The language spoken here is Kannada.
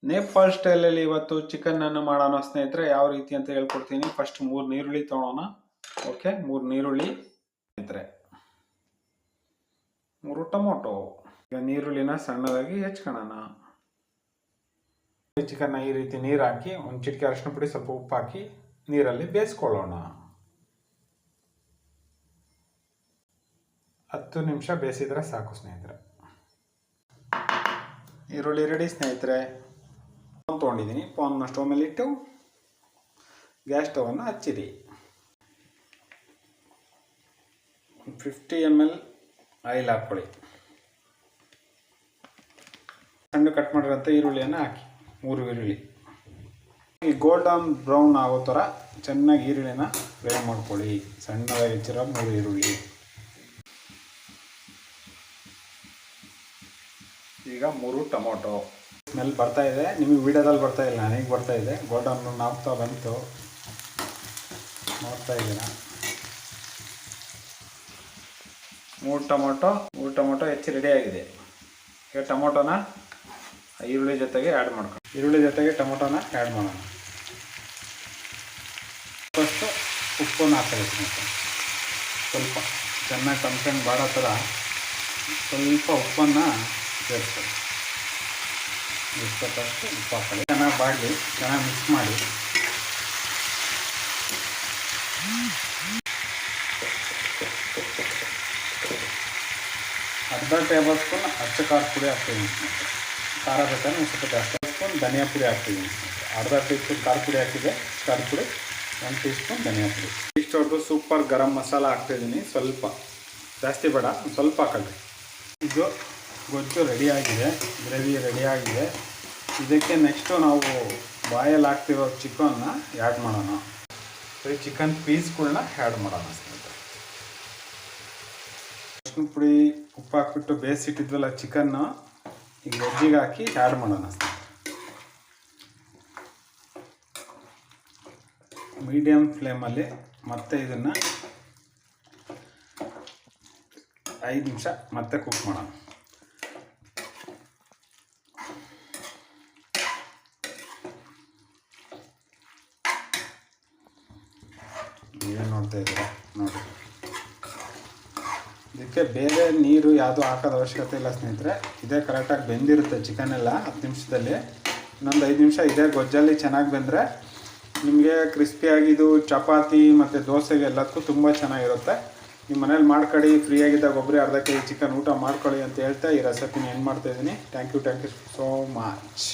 ನೇಪಾಳ ಸ್ಟೈಲಲ್ಲಿ ಇವತ್ತು ಚಿಕನ್ ಅನ್ನು ಮಾಡೋಣ ಸ್ನೇಹಿತರೆ. ಯಾವ ರೀತಿ ಅಂತ ಹೇಳ್ಕೊಡ್ತೀನಿ. ಫಸ್ಟ್ 3 ನೀರುಳ್ಳಿ ತಗೊಳ್ಳೋಣ. ಓಕೆ, 3 ನೀರುಳ್ಳಿ ಸ್ನೇಹಿತರೆ, 3 ಟೊಮೊಟೊ. ಈಗ ನೀರುಳ್ಳಿನ ಸಣ್ಣದಾಗಿ ಹೆಚ್ಕೊಳ್ಳೋಣ. ಚಿಕನ್ನ ಈ ರೀತಿ ನೀರು ಹಾಕಿ ಒಂದು ಚಿಟಿಕೆ ಅರಿಶಿನ ಪುಡಿ, ಸ್ವಲ್ಪ ಉಪ್ಪು ಹಾಕಿ ನೀರಲ್ಲಿ ಬೇಯಿಸ್ಕೊಳ್ಳೋಣ. 10 ನಿಮಿಷ ಬೇಯಿಸಿದ್ರೆ ಸಾಕು ಸ್ನೇಹಿತರೆ. ಈರುಳ್ಳಿ ರೆಡಿ ಸ್ನೇಹಿತರೆ. ತೊಗೊಂಡಿದ್ದೀನಿ. ಪಾನ್ನ ಸ್ಟವ್ ಮೇಲೆ ಇಟ್ಟು ಗ್ಯಾಸ್ ಸ್ಟವನ್ನು ಹಚ್ಚಿರಿ. 50 ml ಆಯಿಲ್ ಹಾಕ್ಕೊಳ್ಳಿ. ಸಣ್ಣ ಕಟ್ ಮಾಡಿರೋಂಥ ಈರುಳ್ಳಿಯನ್ನು ಹಾಕಿ, 3 ಈರುಳ್ಳಿ. ಈ ಗೋಲ್ಡನ್ ಬ್ರೌನ್ ಆಗೋ ಥರ ಚೆನ್ನಾಗಿ ಈರುಳ್ಳಿನ ಫ್ರೈ ಮಾಡ್ಕೊಳ್ಳಿ. ಸಣ್ಣದಾಗಿ ಹೆಚ್ಚಿರೋ 3 ಈರುಳ್ಳಿ. ಈಗ 3 ಟೊಮೊಟೊ. ಸ್ಮೆಲ್ ಬರ್ತಾ ಇದೆ, ನಿಮಗೆ ವಿಡಿಯೋದಲ್ಲಿ ಬರ್ತಾ ಇಲ್ಲ, ನನಗೆ ಬರ್ತಾ ಇದೆ. ಗೋಲ್ಡನ್ ಬ್ರೌನ್ ಆಗ್ತಾ ಬಂತು, ನೋಡ್ತಾ ಇದ್ದೀರಾ. 3 ಟೊಮೊಟೊ ಹೆಚ್ಚಿ ರೆಡಿ ಆಗಿದೆ. ಈಗ ಟೊಮೊಟೊನ ಈರುಳ್ಳಿ ಜೊತೆಗೆ ಆ್ಯಡ್ ಮಾಡ್ಕೊಂಡು, ಈರುಳ್ಳಿ ಜೊತೆಗೆ ಟೊಮೊಟೊನ ಆ್ಯಡ್ ಮಾಡೋಣ. ಫಸ್ಟು ಉಪ್ಪನ್ನು ಹಾಕಬೇಕು. ಸ್ವಲ್ಪ ಚೆನ್ನಾಗಿ ಟೊಮಟೊನ ಬಾಡೋ ಥರ ಸ್ವಲ್ಪ ಉಪ್ಪನ್ನು ಸೇರಿಸ್ಕೊಳ್ಳಿ. ಇಷ್ಟೊತ್ತಷ್ಟು ಉಪ್ಪು ಹಾಕೊಳ್ಳಿ. ಚೆನ್ನಾಗಿ ಬಾಡಲಿ, ಚೆನ್ನಾಗಿ ಮಿಕ್ಸ್ ಮಾಡಿ. ಅರ್ಧ ಟೇಬಲ್ ಸ್ಪೂನ್ ಅಚ್ಚ ಖಾರ ಪುಡಿ ಹಾಕ್ತೀವಿ. ಖಾರ ಬೇಕಾದ್ರೆ ಒಂದು ಸ್ವಲ್ಪ ಜಾಸ್ತಿ. ಸ್ಪೂನ್ ಧನಿಯಾ ಪುಡಿ ಹಾಕ್ತೀವಿ. ಅರ್ಧ ಟೀ ಸ್ಪೂನ್ ಖಾರ ಪುಡಿ ಹಾಕಿದೆ. ಖಾರ ಪುಡಿ 1 ಟೀ ಸ್ಪೂನ್ ಧನಿಯಾ ಪುಡಿ. ಇಷ್ಟೊಂದು ಸೂಪರ್ ಗರಂ ಮಸಾಲ ಹಾಕ್ತಿದ್ದೀನಿ. ಸ್ವಲ್ಪ ಜಾಸ್ತಿ ಬೇಡ, ಸ್ವಲ್ಪ ಹಾಕೊಳ್ಳಿ. ಇದು ಗೊಜ್ಜು ರೆಡಿಯಾಗಿದೆ, ಗ್ರೇವಿ ರೆಡಿಯಾಗಿದೆ. ಇದಕ್ಕೆ ನೆಕ್ಸ್ಟು ನಾವು ಬಾಯಲ್ಲಿ ಹಾಕ್ತಿರೋ ಚಿಕನ್ನ ಆ್ಯಡ್ ಮಾಡೋಣ. ಚಿಕನ್ ಪೀಸ್ಗಳನ್ನ ಆ್ಯಡ್ ಮಾಡೋಣ ಸ್ನೇಹಿತರೆ. ಅರಿಶಿನ ಪುಡಿ, ಉಪ್ಪು ಹಾಕ್ಬಿಟ್ಟು ಬೇಯಿಸಿಟ್ಟಿದ್ವಲ್ಲ ಚಿಕನ್ನು, ಈಗ ಗೊಜ್ಜಿಗೆ ಹಾಕಿ ಆ್ಯಡ್ ಮಾಡೋಣ ಸ್ನೇಹಿತರೆ. ಮೀಡಿಯಮ್ ಫ್ಲೇಮಲ್ಲಿ ಮತ್ತೆ ಇದನ್ನು 5 ನಿಮಿಷ ಮತ್ತೆ ಕುಕ್ ಮಾಡೋಣ. ಏನು ನೋಡ್ತಾ ಇದ್ದೀರಾ ನೋಡಿ. ಇದಕ್ಕೆ ಬೇರೆ ನೀರು ಯಾವುದು ಹಾಕೋದ ಅವಶ್ಯಕತೆ ಇಲ್ಲ ಸ್ನೇಹಿತರೆ. ಇದೇ ಕರೆಕ್ಟಾಗಿ ಬೆಂದಿರುತ್ತೆ ಚಿಕನ್ ಎಲ್ಲ. 10 ನಿಮಿಷದಲ್ಲಿ ಇನ್ನೊಂದು 5 ನಿಮಿಷ ಇದೇ ಗೊಜ್ಜಲ್ಲಿ ಚೆನ್ನಾಗಿ ಬೆಂದರೆ ನಿಮಗೆ ಕ್ರಿಸ್ಪಿಯಾಗಿದ್ದು ಚಪಾತಿ ಮತ್ತು ದೋಸೆಗೆ ಎಲ್ಲದಕ್ಕೂ ತುಂಬ ಚೆನ್ನಾಗಿರುತ್ತೆ. ನಿಮ್ಮ ಮನೇಲಿ ಮಾಡ್ಕೊಳ್ಳಿ. ಫ್ರೀಯಾಗಿದ್ದಾಗ ಒಬ್ಬರೇ ಅರ್ಧ ಕೆಜಿ ಚಿಕನ್ ಊಟ ಮಾಡ್ಕೊಳ್ಳಿ ಅಂತ ಹೇಳ್ತಾ ಈ ರೆಸಿಪಿನ ಏನು ಮಾಡ್ತಾಯಿದ್ದೀನಿ. Thank you so much.